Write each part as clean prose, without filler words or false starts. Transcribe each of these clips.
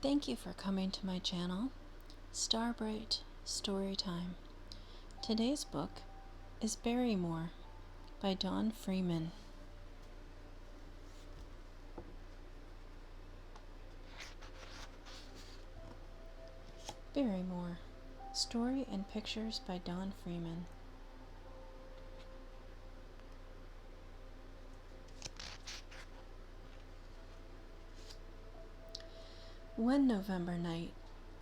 Thank you for coming to my channel, Starbright Storytime. Today's book is Barrymore by Don Freeman. Barrymore, story and pictures by Don Freeman. One November night,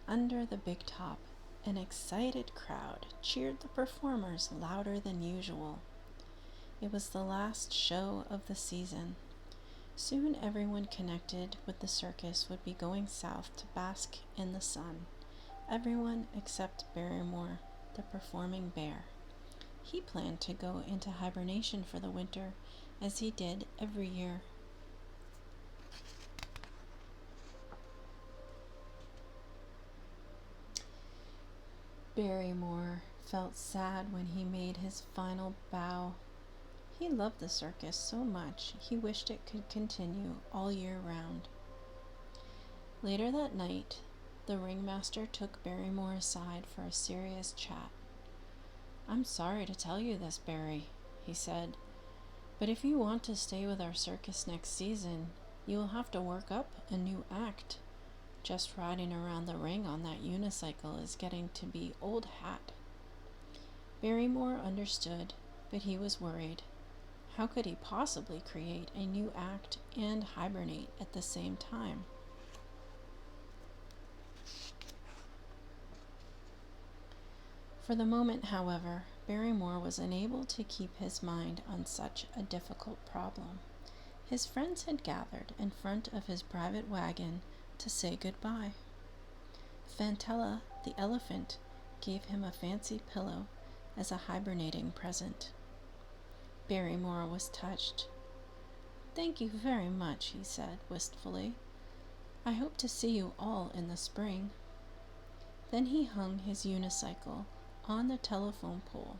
under the big top, an excited crowd cheered the performers louder than usual. It was the last show of the season. Soon everyone connected with the circus would be going south to bask in the sun. Everyone except Barrymore, the performing bear. He planned to go into hibernation for the winter, as he did every year. Barrymore felt sad when he made his final bow. He loved the circus so much he wished it could continue all year round. Later that night, the ringmaster took Barrymore aside for a serious chat. "I'm sorry to tell you this, Barry," he said, "but if you want to stay with our circus next season, you will have to work up a new act. Just riding around the ring on that unicycle is getting to be old hat." Barrymore understood, but he was worried. How could he possibly create a new act and hibernate at the same time? For the moment, however, Barrymore was unable to keep his mind on such a difficult problem. His friends had gathered in front of his private wagon to say goodbye. Fantella, the elephant, gave him a fancy pillow as a hibernating present. Barrymore was touched. "Thank you very much," he said wistfully. "I hope to see you all in the spring." Then he hung his unicycle on the telephone pole,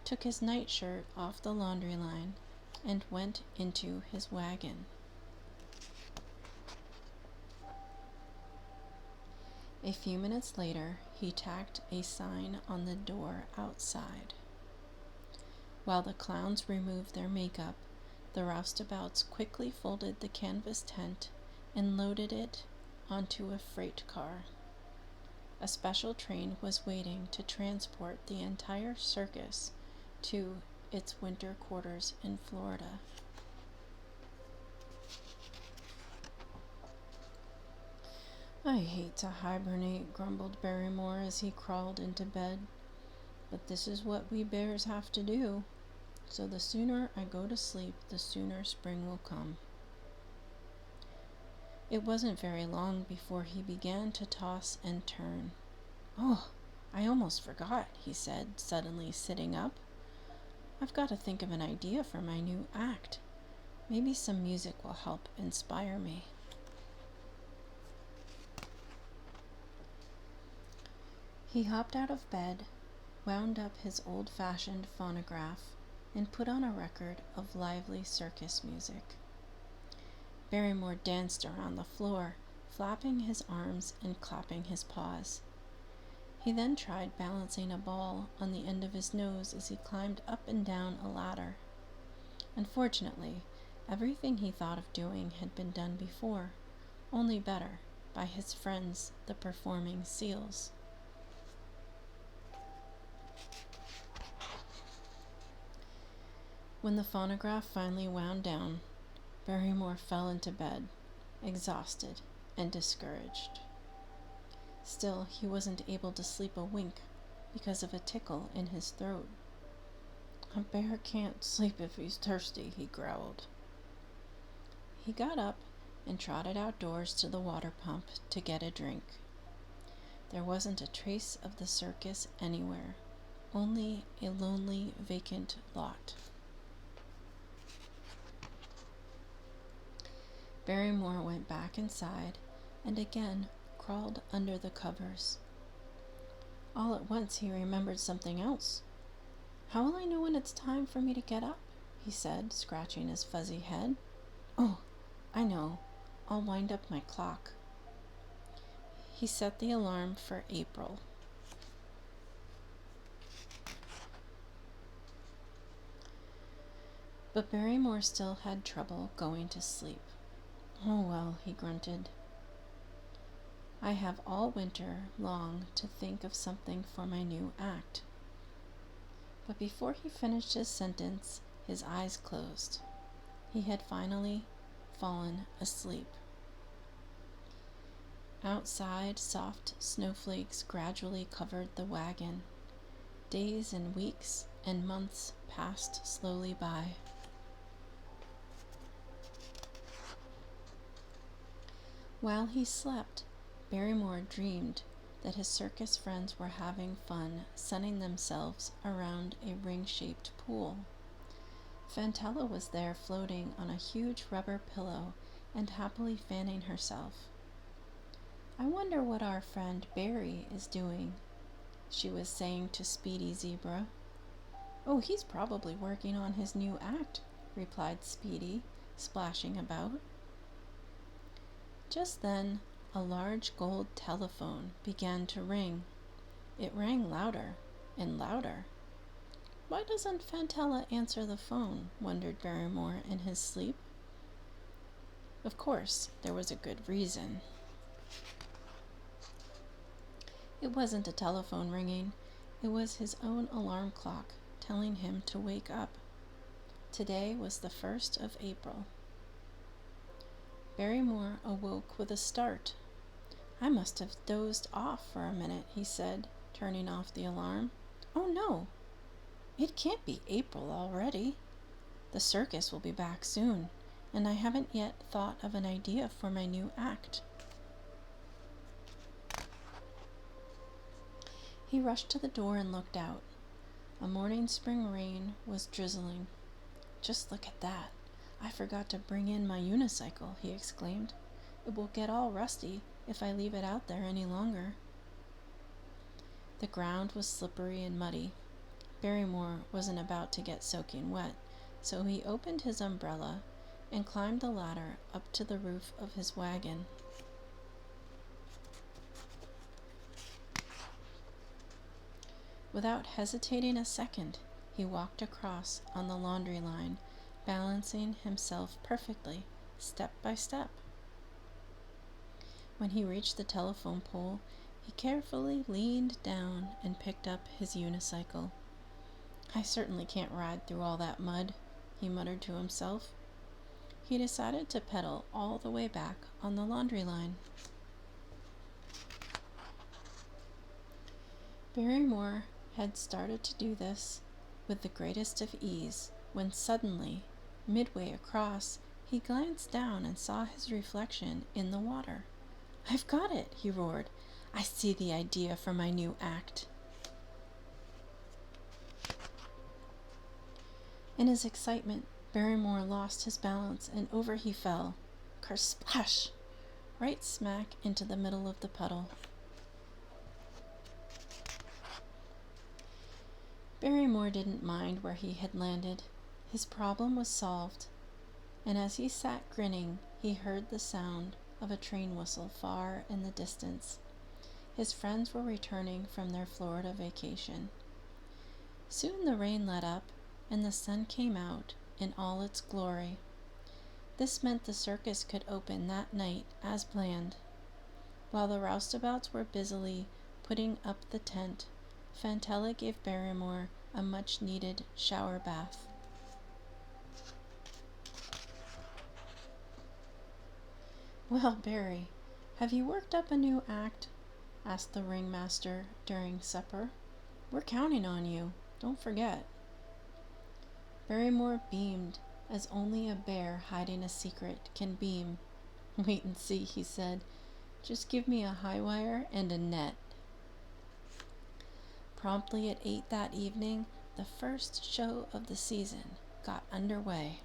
took his nightshirt off the laundry line, and went into his wagon. A few minutes later, he tacked a sign on the door outside. While the clowns removed their makeup, the roustabouts quickly folded the canvas tent and loaded it onto a freight car. A special train was waiting to transport the entire circus to its winter quarters in Florida. "I hate to hibernate," grumbled Barrymore as he crawled into bed, "but this is what we bears have to do. So the sooner I go to sleep, the sooner spring will come." It wasn't very long before he began to toss and turn. "Oh, I almost forgot," he said, suddenly sitting up. "I've got to think of an idea for my new act. Maybe some music will help inspire me." He hopped out of bed, wound up his old-fashioned phonograph, and put on a record of lively circus music. Barrymore danced around the floor, flapping his arms and clapping his paws. He then tried balancing a ball on the end of his nose as he climbed up and down a ladder. Unfortunately, everything he thought of doing had been done before, only better, by his friends, the performing seals. When the phonograph finally wound down, Barrymore fell into bed, exhausted and discouraged. Still, he wasn't able to sleep a wink because of a tickle in his throat. "A bear can't sleep if he's thirsty," he growled. He got up and trotted outdoors to the water pump to get a drink. There wasn't a trace of the circus anywhere, only a lonely, vacant lot. Barrymore went back inside and again crawled under the covers. All at once he remembered something else. "How will I know when it's time for me to get up?" he said, scratching his fuzzy head. "Oh, I know. I'll wind up my clock." He set the alarm for April. But Barrymore still had trouble going to sleep. "Oh well," he grunted. "I have all winter long to think of something for my new act." But before he finished his sentence, his eyes closed. He had finally fallen asleep. Outside, soft snowflakes gradually covered the wagon. Days and weeks and months passed slowly by. While he slept, Barrymore dreamed that his circus friends were having fun sunning themselves around a ring-shaped pool. Fantella was there floating on a huge rubber pillow and happily fanning herself. "I wonder what our friend Barry is doing," she was saying to Speedy Zebra. "Oh, he's probably working on his new act," replied Speedy, splashing about. Just then, a large gold telephone began to ring. It rang louder and louder. "Why doesn't Fantella answer the phone?" wondered Barrymore in his sleep. Of course, there was a good reason. It wasn't a telephone ringing. It was his own alarm clock telling him to wake up. Today was the 1st of April. Barrymore awoke with a start. "I must have dozed off for a minute," he said, turning off the alarm. "Oh no, it can't be April already. The circus will be back soon, and I haven't yet thought of an idea for my new act." He rushed to the door and looked out. A morning spring rain was drizzling. "Just look at that. I forgot to bring in my unicycle," he exclaimed. "It will get all rusty if I leave it out there any longer." The ground was slippery and muddy. Barrymore wasn't about to get soaking wet, so he opened his umbrella and climbed the ladder up to the roof of his wagon. Without hesitating a second, he walked across on the laundry line, balancing himself perfectly, step by step. When he reached the telephone pole, he carefully leaned down and picked up his unicycle. "I certainly can't ride through all that mud," he muttered to himself. He decided to pedal all the way back on the laundry line. Barrymore had started to do this with the greatest of ease, when suddenly, midway across, he glanced down and saw his reflection in the water. "I've got it," he roared. "I see the idea for my new act." In his excitement, Barrymore lost his balance and over he fell, kersplash, right smack into the middle of the puddle. Barrymore didn't mind where he had landed. His problem was solved, and as he sat grinning, he heard the sound of a train whistle far in the distance. His friends were returning from their Florida vacation. Soon the rain let up, and the sun came out in all its glory. This meant the circus could open that night as planned. While the roustabouts were busily putting up the tent, Fantella gave Barrymore a much-needed shower bath. "Well, Barry, have you worked up a new act?" asked the ringmaster during supper. "We're counting on you. Don't forget." Barrymore beamed as only a bear hiding a secret can beam. "Wait and see," he said. "Just give me a high wire and a net." Promptly at 8 that evening, the first show of the season got underway.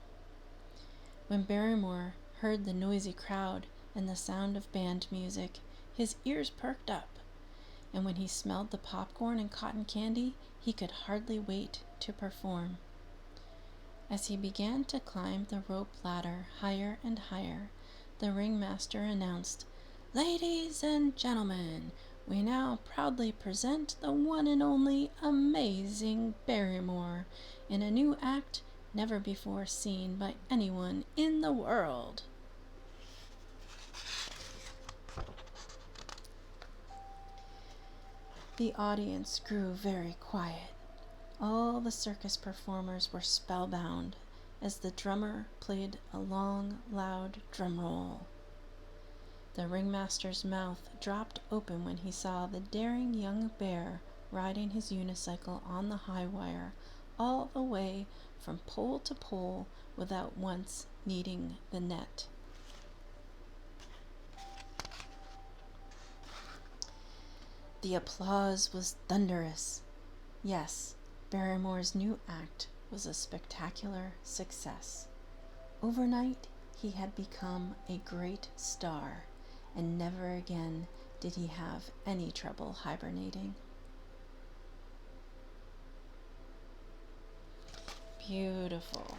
When Barrymore heard the noisy crowd and the sound of band music, his ears perked up, and when he smelled the popcorn and cotton candy, he could hardly wait to perform. As he began to climb the rope ladder higher and higher, the ringmaster announced, Ladies and gentlemen, we now proudly present the one and only amazing Barrymore in a new act never before seen by anyone in the world. The audience grew very quiet. All the circus performers were spellbound as the drummer played a long, loud drum roll. The ringmaster's mouth dropped open when he saw the daring young bear riding his unicycle on the high wire all the way from pole to pole without once needing the net. The applause was thunderous. Yes, Barrymore's new act was a spectacular success. Overnight, he had become a great star, and never again did he have any trouble hibernating. Beautiful.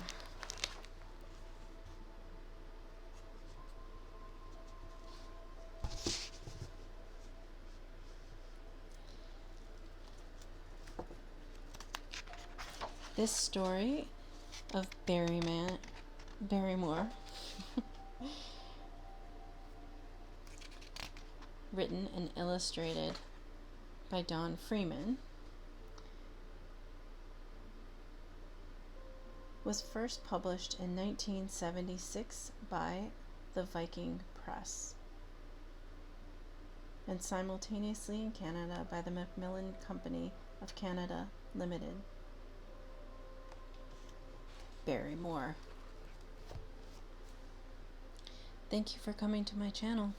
This story of Barrymore written and illustrated by Don Freeman, was first published in 1976 by the Viking Press and simultaneously in Canada by the Macmillan Company of Canada Limited. Barrymore. Thank you for coming to my channel.